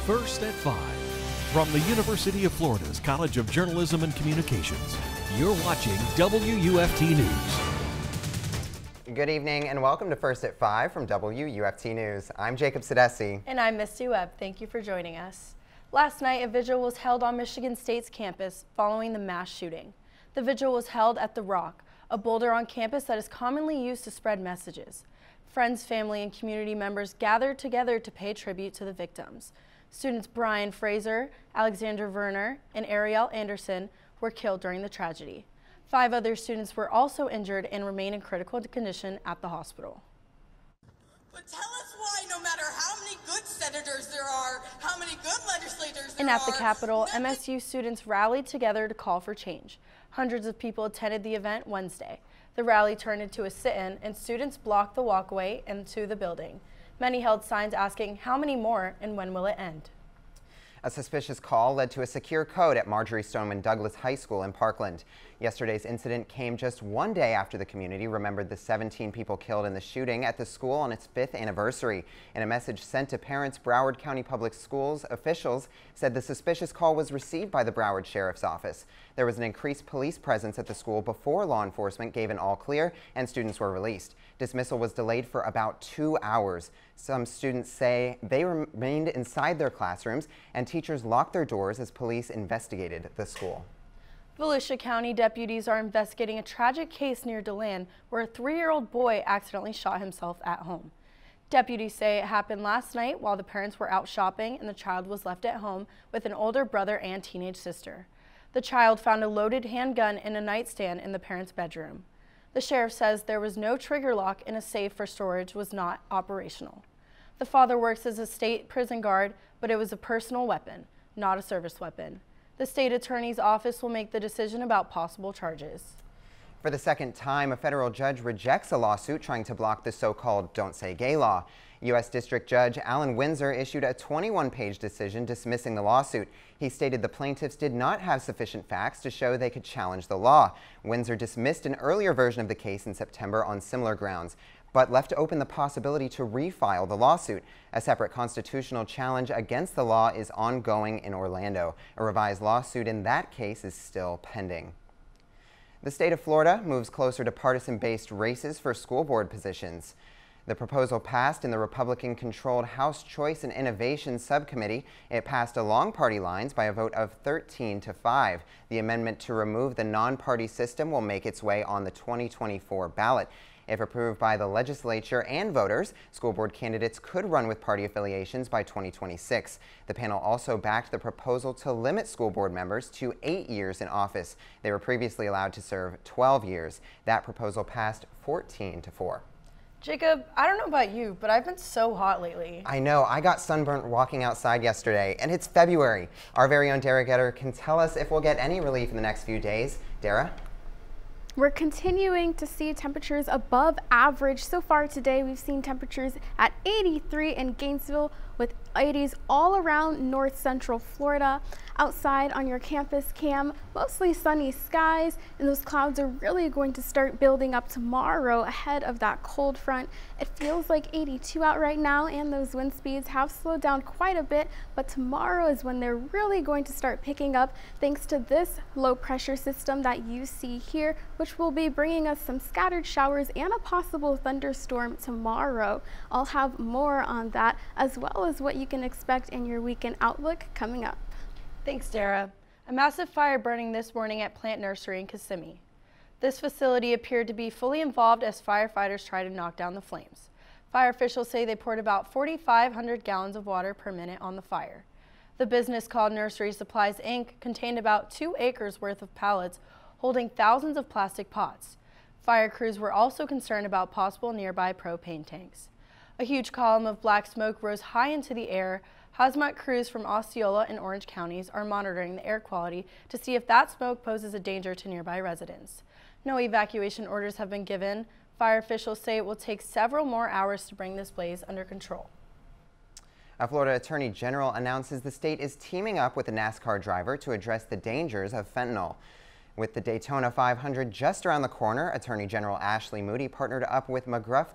First at 5. From the University of Florida's College of Journalism and Communications, you're watching WUFT News. Good evening and welcome to First at 5 from WUFT News. I'm Jacob Sedesse. And I'm Mistie Webb. Thank you for joining us. Last night, a vigil was held on Michigan State's campus following the mass shooting. The vigil was held at The Rock, a boulder on campus that is commonly used to spread messages. Friends, family, and community members gathered together to pay tribute to the victims. Students Brian Fraser, Alexander Werner, and Ariel Anderson were killed during the tragedy. 5 other students were also injured and remain in critical condition at the hospital. But tell us why, no matter how many good senators there are, how many good legislators there And at the are, Capitol, MSU students rallied together to call for change. Hundreds of people attended the event Wednesday. The rally turned into a sit-in, and students blocked the walkway into the building. Many held signs asking how many more and when will it end. A suspicious call led to a secure code at Marjorie Stoneman Douglas High School in Parkland. Yesterday's incident came just one day after the community remembered the 17 people killed in the shooting at the school on its 5th anniversary. In a message sent to parents, Broward County Public Schools officials said the suspicious call was received by the Broward Sheriff's Office. There was an increased police presence at the school before law enforcement gave an all clear and students were released. Dismissal was delayed for about 2 hours. Some students say they remained inside their classrooms and teachers locked their doors as police investigated the school. Volusia County deputies are investigating a tragic case near DeLand where a 3-year-old boy accidentally shot himself at home. Deputies say it happened last night while the parents were out shopping and the child was left at home with an older brother and teenage sister. The child found a loaded handgun in a nightstand in the parents' bedroom. The sheriff says there was no trigger lock and a safe for storage was not operational. The father works as a state prison guard, but it was a personal weapon, not a service weapon. The state attorney's office will make the decision about possible charges. For the second time, a federal judge rejects a lawsuit trying to block the so-called Don't Say Gay law. U.S. District Judge Alan Windsor issued a 21-page decision dismissing the lawsuit. He stated the plaintiffs did not have sufficient facts to show they could challenge the law. Windsor dismissed an earlier version of the case in September on similar grounds, but left open the possibility to refile the lawsuit. A separate constitutional challenge against the law is ongoing in Orlando. A revised lawsuit in that case is still pending. The state of Florida moves closer to partisan-based races for school board positions. The proposal passed in the Republican-controlled House Choice and Innovation Subcommittee. It passed along party lines by a vote of 13-5. The amendment to remove the non-party system will make its way on the 2024 ballot. If approved by the legislature and voters, school board candidates could run with party affiliations by 2026. The panel also backed the proposal to limit school board members to 8 years in office. They were previously allowed to serve 12 years. That proposal passed 14-4. Jacob, I don't know about you, but I've been so hot lately. I know. I got sunburnt walking outside yesterday, and it's February. Our very own Derrah Getter can tell us if we'll get any relief in the next few days. Derrah? We're continuing to see temperatures above average. So far today, we've seen temperatures at 83 in Gainesville with 80s all around north central Florida. Outside on your campus cam, mostly sunny skies, and those clouds are really going to start building up tomorrow ahead of that cold front. It feels like 82 out right now, and those wind speeds have slowed down quite a bit, but tomorrow is when they're really going to start picking up thanks to this low pressure system that you see here, which will be bringing us some scattered showers and a possible thunderstorm tomorrow. I'll have more on that as well as what you can expect in your weekend outlook coming up. Thanks, Derrah. A massive fire burning this morning at Plant Nursery in Kissimmee. This facility appeared to be fully involved as firefighters tried to knock down the flames. Fire officials say they poured about 4,500 gallons of water per minute on the fire. The business called Nursery Supplies Inc. contained about 2 acres worth of pallets holding thousands of plastic pots. Fire crews were also concerned about possible nearby propane tanks. A huge column of black smoke rose high into the air. Hazmat crews from Osceola and Orange counties are monitoring the air quality to see if that smoke poses a danger to nearby residents. No evacuation orders have been given. Fire officials say it will take several more hours to bring this blaze under control. A Florida Attorney General announces the state is teaming up with a NASCAR driver to address the dangers of fentanyl. With the Daytona 500 just around the corner, Attorney General Ashley Moody partnered up with McGruff,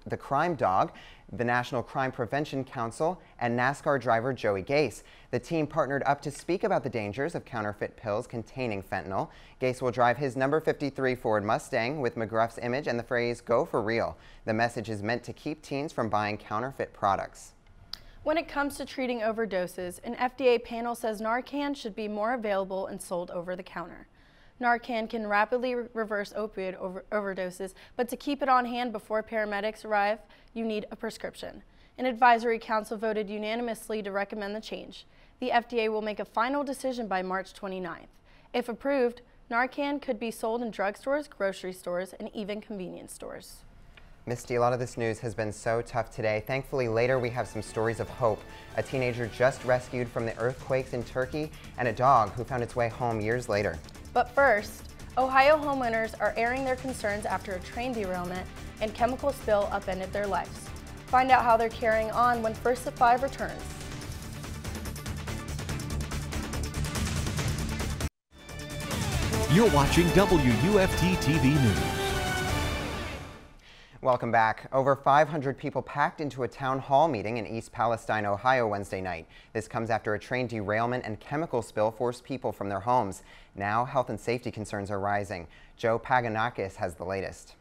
the crime dog, the National Crime Prevention Council, and NASCAR driver Joey Gase. The team partnered up to speak about the dangers of counterfeit pills containing fentanyl. Gase will drive his number 53 Ford Mustang with McGruff's image and the phrase, "Go for real." The message is meant to keep teens from buying counterfeit products. When it comes to treating overdoses, an FDA panel says Narcan should be more available and sold over the counter. Narcan can rapidly reverse opioid overdoses, but to keep it on hand before paramedics arrive, you need a prescription. An advisory council voted unanimously to recommend the change. The FDA will make a final decision by March 29th. If approved, Narcan could be sold in drugstores, grocery stores, and even convenience stores. Misty, a lot of this news has been so tough today. Thankfully, later we have some stories of hope. A teenager just rescued from the earthquakes in Turkey, and a dog who found its way home years later. But first, Ohio homeowners are airing their concerns after a train derailment and chemical spill upended their lives. Find out how they're carrying on when First at 5 returns. You're watching WUFT TV News. Welcome back. Over 500 people packed into a town hall meeting in East Palestine, Ohio Wednesday night. This comes after a train derailment and chemical spill forced people from their homes. Now, health and safety concerns are rising. Joe Paganakis has the latest.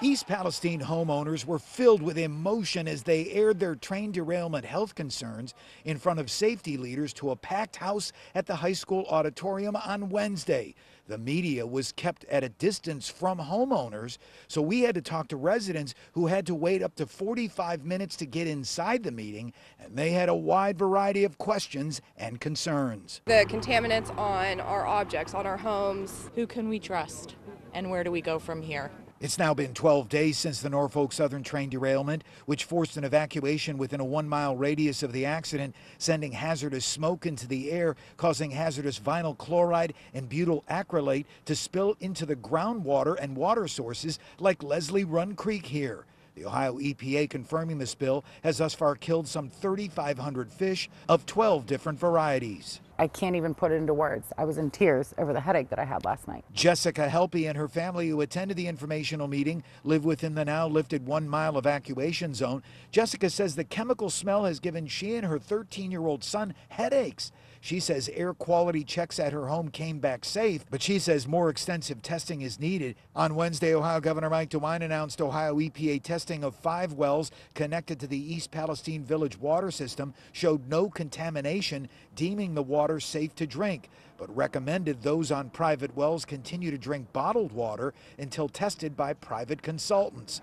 East Palestine homeowners were filled with emotion as they aired their train derailment health concerns in front of safety leaders to a packed house at the high school auditorium on Wednesday. The media was kept at a distance from homeowners, so we had to talk to residents who had to wait up to 45 minutes to get inside the meeting, and they had a wide variety of questions and concerns. The contaminants on our objects, on our homes. Who can we trust, and where do we go from here? It's now been 12 days since the Norfolk Southern train derailment, which forced an evacuation within a 1-mile radius of the accident, sending hazardous smoke into the air, causing hazardous vinyl chloride and butyl acrylate to spill into the groundwater and water sources like Leslie Run Creek here. The Ohio EPA confirming the spill has thus far killed some 3,500 fish of 12 different varieties. I can't even put it into words. I was in tears over the headache that I had last night. Jessica Helpe and her family, who attended the informational meeting, live within the now lifted 1-mile evacuation zone. Jessica says the chemical smell has given she and her 13-year-old son headaches. She says air quality checks at her home came back safe, but she says more extensive testing is needed. On Wednesday, Ohio Governor Mike DeWine announced Ohio EPA testing of 5 wells connected to the East Palestine Village water system showed no contamination, deeming the water safe to drink, but recommended those on private wells continue to drink bottled water until tested by private consultants.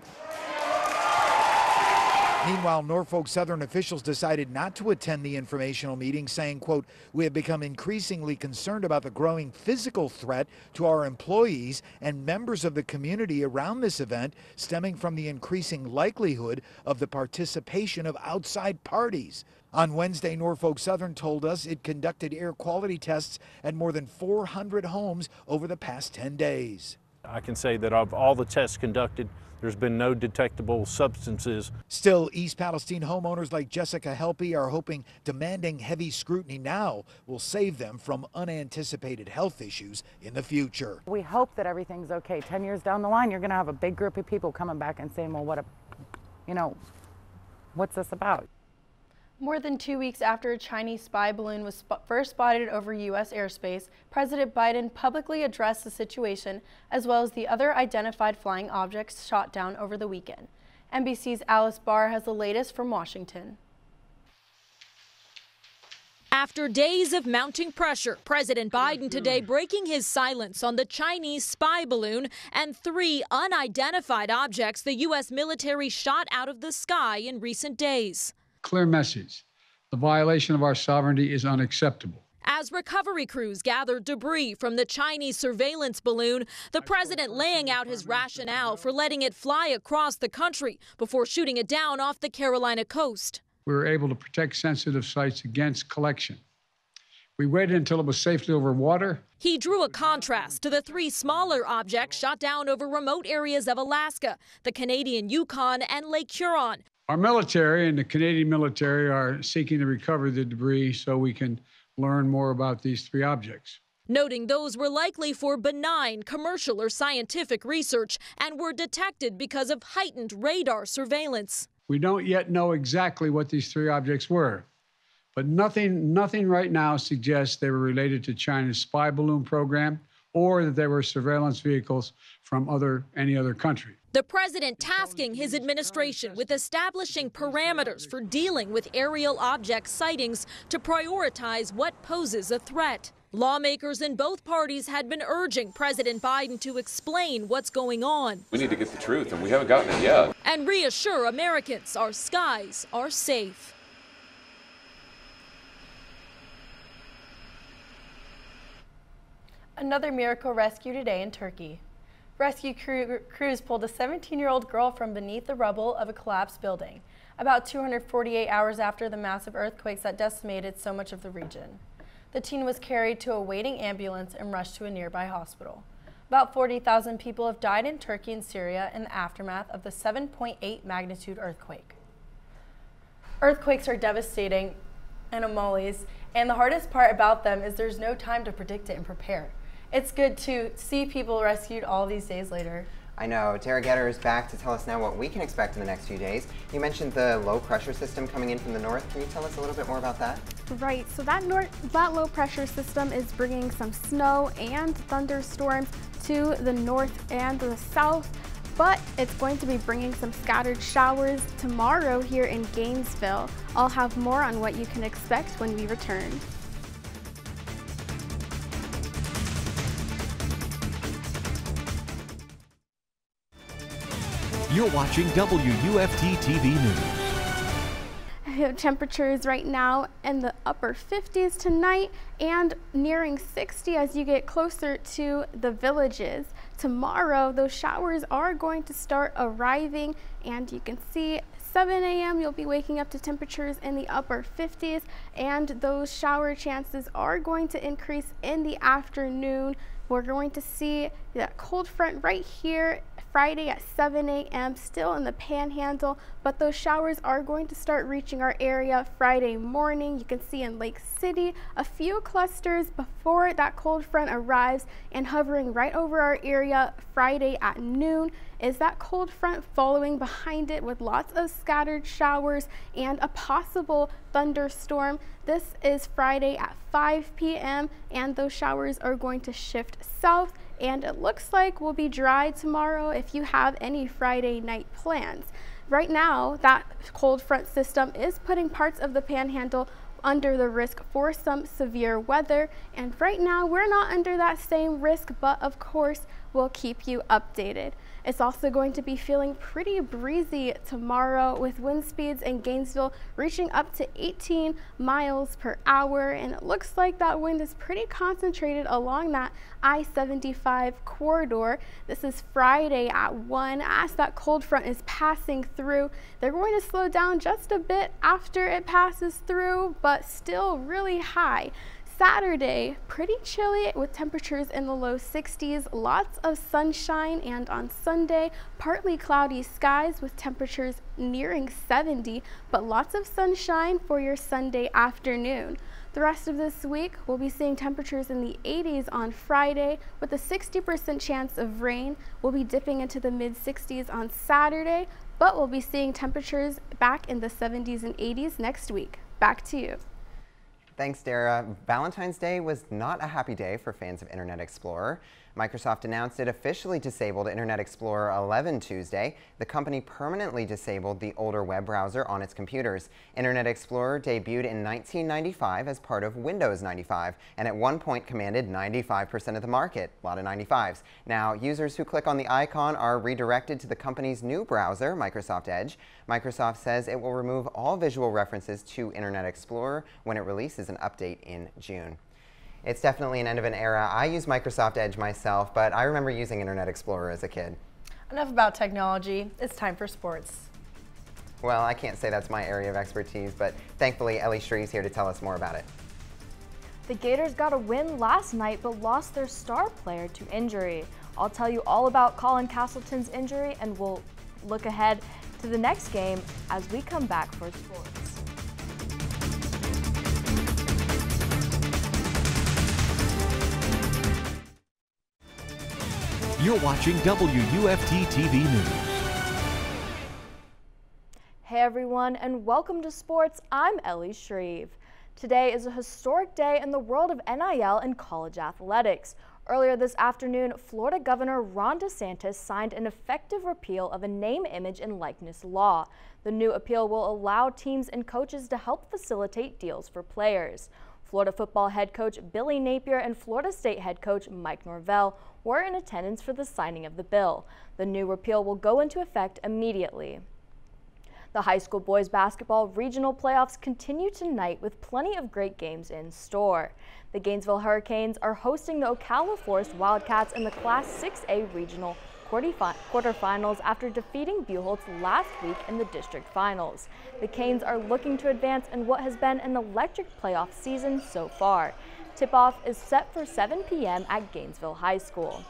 Meanwhile, Norfolk Southern officials decided not to attend the informational meeting, saying, quote, "We have become increasingly concerned about the growing physical threat to our employees and members of the community around this event, stemming from the increasing likelihood of the participation of outside parties." On Wednesday, Norfolk Southern told us it conducted air quality tests at more than 400 homes over the past 10 days. I can say that of all the tests conducted, there's been no detectable substances. Still, East Palestine homeowners like Jessica Helpe are hoping demanding heavy scrutiny now will save them from unanticipated health issues in the future. We hope that everything's okay. 10 years down the line, you're going to have a big group of people coming back and saying, well, what's this about? More than 2 weeks after a Chinese spy balloon was first spotted over U.S. airspace, President Biden publicly addressed the situation as well as the other identified flying objects shot down over the weekend. NBC's Alice Barr has the latest from Washington. After days of mounting pressure, President Biden today breaking his silence on the Chinese spy balloon and 3 unidentified objects the U.S. military shot out of the sky in recent days. Clear message. The violation of our sovereignty is unacceptable. As recovery crews gathered debris from the Chinese surveillance balloon, the president laying out his rationale for letting it fly across the country before shooting it down off the Carolina coast. We were able to protect sensitive sites against collection. We waited until it was safely over water. He drew a contrast to the 3 smaller objects shot down over remote areas of Alaska, the Canadian Yukon and Lake Huron. Our military and the Canadian military are seeking to recover the debris so we can learn more about these 3 objects. noting those were likely for benign commercial or scientific research and were detected because of heightened radar surveillance. We don't yet know exactly what these 3 objects were, but nothing right now suggests they were related to China's spy balloon program or that they were surveillance vehicles from any other country. The president tasking his administration with establishing parameters for dealing with aerial object sightings to prioritize what poses a threat. Lawmakers in both parties had been urging President Biden to explain what's going on. We need to get the truth, and we haven't gotten it yet. And reassure Americans our skies are safe. Another miracle rescue today in Turkey. Rescue crews pulled a 17-year-old girl from beneath the rubble of a collapsed building, about 248 hours after the massive earthquakes that decimated so much of the region. The teen was carried to a waiting ambulance and rushed to a nearby hospital. About 40,000 people have died in Turkey and Syria in the aftermath of the 7.8 magnitude earthquake. Earthquakes are devastating anomalies, and the hardest part about them is there's no time to predict it and prepare. It's good to see people rescued all these days later. I know. Derrah is back to tell us now what we can expect in the next few days. You mentioned the low pressure system coming in from the north. Can you tell us a little bit more about that? Right, so that low pressure system is bringing some snow and thunderstorms to the north and the south, but it's going to be bringing some scattered showers tomorrow here in Gainesville. I'll have more on what you can expect when we return. You're watching WUFT-TV News. Temperatures right now in the upper 50s tonight and nearing 60 as you get closer to the villages. Tomorrow, those showers are going to start arriving, and you can see 7 a.m. you'll be waking up to temperatures in the upper 50s, and those shower chances are going to increase in the afternoon. We're going to see that cold front right here Friday at 7 a.m. still in the panhandle, but those showers are going to start reaching our area Friday morning. You can see in Lake City a few clusters before that cold front arrives, and hovering right over our area Friday at noon is that cold front following behind it with lots of scattered showers and a possible thunderstorm. This is Friday at 5 p.m. and those showers are going to shift south, and it looks like we'll be dry tomorrow if you have any Friday night plans. Right now, that cold front system is putting parts of the panhandle under the risk for some severe weather, and right now we're not under that same risk, but of course we'll keep you updated. It's also going to be feeling pretty breezy tomorrow, with wind speeds in Gainesville reaching up to 18 miles per hour, and it looks like that wind is pretty concentrated along that I-75 corridor. This is Friday at 1 as that cold front is passing through. They're going to slow down just a bit after it passes through, but still really high. Saturday, pretty chilly with temperatures in the low 60s, lots of sunshine, and on Sunday, partly cloudy skies with temperatures nearing 70, but lots of sunshine for your Sunday afternoon. The rest of this week, we'll be seeing temperatures in the 80s on Friday with a 60% chance of rain. We'll be dipping into the mid-60s on Saturday, but we'll be seeing temperatures back in the 70s and 80s next week. Back to you. Thanks, Derrah. Valentine's Day was not a happy day for fans of Internet Explorer. Microsoft announced it officially disabled Internet Explorer 11 Tuesday. The company permanently disabled the older web browser on its computers. Internet Explorer debuted in 1995 as part of Windows 95, and at one point commanded 95% of the market. A lot of 95s. Now, users who click on the icon are redirected to the company's new browser, Microsoft Edge. Microsoft says it will remove all visual references to Internet Explorer when it releases an update in June. It's definitely an end of an era. I use Microsoft Edge myself, but I remember using Internet Explorer as a kid. Enough about technology. It's time for sports. Well, I can't say that's my area of expertise, but thankfully Ellie Shreve's here to tell us more about it. The Gators got a win last night, but lost their star player to injury. I'll tell you all about Colin Castleton's injury, and we'll look ahead to the next game as we come back for sports. You're watching WUFT TV News. Hey everyone, and welcome to sports. I'm Ellie Shreve. Today is a historic day in the world of NIL and college athletics. Earlier this afternoon, Florida Governor Ron DeSantis signed an effective repeal of a name, image, and likeness law. The new appeal will allow teams and coaches to help facilitate deals for players. Florida football head coach Billy Napier and Florida State head coach Mike Norvell were in attendance for the signing of the bill. The new repeal will go into effect immediately. The high school boys basketball regional playoffs continue tonight with plenty of great games in store. The Gainesville Hurricanes are hosting the Ocala Forest Wildcats in the Class 6A regional quarterfinals after defeating Buchholz last week in the district finals. The Canes are looking to advance in what has been an electric playoff season so far. Tip-off is set for 7 p.m. at Gainesville High School.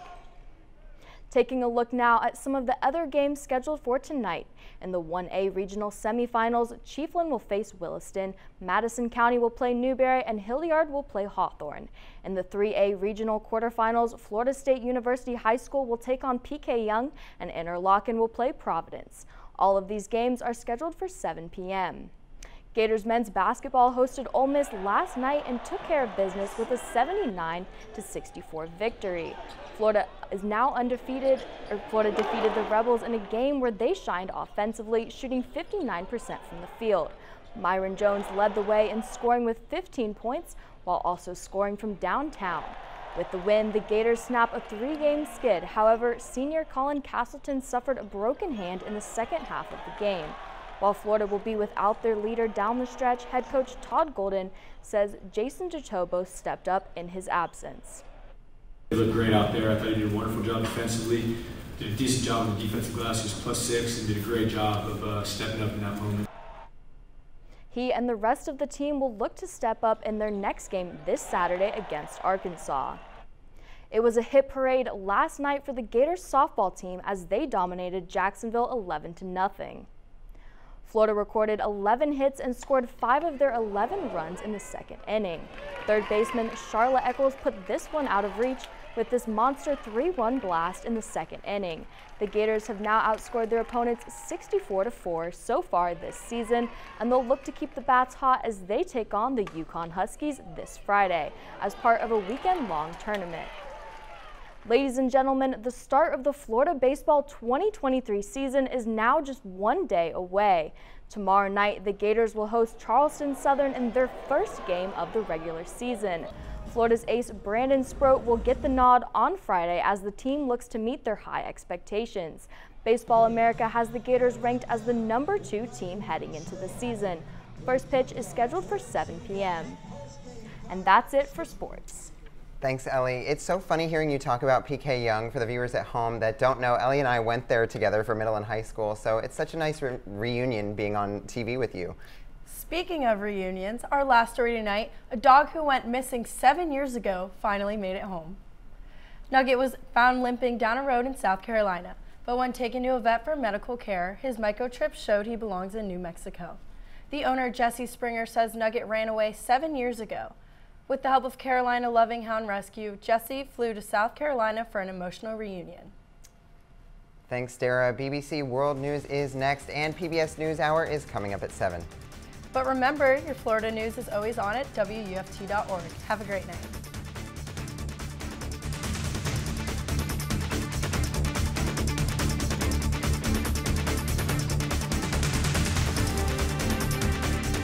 Taking a look now at some of the other games scheduled for tonight. In the 1A regional semifinals, Chiefland will face Williston, Madison County will play Newberry, and Hilliard will play Hawthorne. In the 3A regional quarterfinals, Florida State University High School will take on PK Young, and Interlochen will play Providence. All of these games are scheduled for 7 p.m. Gators men's basketball hosted Ole Miss last night and took care of business with a 79-64 victory. Florida defeated the Rebels in a game where they shined offensively, shooting 59% from the field. Myron Jones led the way in scoring with 15 points, while also scoring from downtown. With the win, the Gators snap a 3-game skid. However, senior Colin Castleton suffered a broken hand in the second half of the game. While Florida will be without their leader down the stretch, head coach Todd Golden says Jason DeTobo stepped up in his absence. He looked great out there. I thought he did a wonderful job defensively, did a decent job on the defensive glass. He was +6 and did a great job of stepping up in that moment. He and the rest of the team will look to step up in their next game this Saturday against Arkansas. It was a hit parade last night for the Gators softball team as they dominated Jacksonville 11-0. Florida recorded 11 hits and scored 5 of their 11 runs in the second inning. Third baseman Charlotte Eccles put this one out of reach with this monster 3-run blast in the second inning. The Gators have now outscored their opponents 64-4 so far this season, and they'll look to keep the bats hot as they take on the Yukon Huskies this Friday as part of a weekend-long tournament. Ladies and gentlemen, the start of the Florida baseball 2023 season is now just 1 day away. Tomorrow night, the Gators will host Charleston Southern in their first game of the regular season. Florida's ace Brandon Sproat will get the nod on Friday as the team looks to meet their high expectations. Baseball America has the Gators ranked as the #2 team heading into the season. First pitch is scheduled for 7 p.m. And that's it for sports. Thanks, Ellie. It's so funny hearing you talk about PK Young. For the viewers at home that don't know, Ellie and I went there together for middle and high school, so it's such a nice reunion being on TV with you. Speaking of reunions, our last story tonight, a dog who went missing 7 years ago finally made it home. Nugget was found limping down a road in South Carolina, but when taken to a vet for medical care, his microchip showed he belongs in New Mexico. The owner, Jesse Springer, says Nugget ran away 7 years ago. With the help of Carolina Loving Hound Rescue, Jesse flew to South Carolina for an emotional reunion. Thanks, Derrah. BBC World News is next, and PBS NewsHour is coming up at 7. But remember, your Florida news is always on at WUFT.org. Have a great night.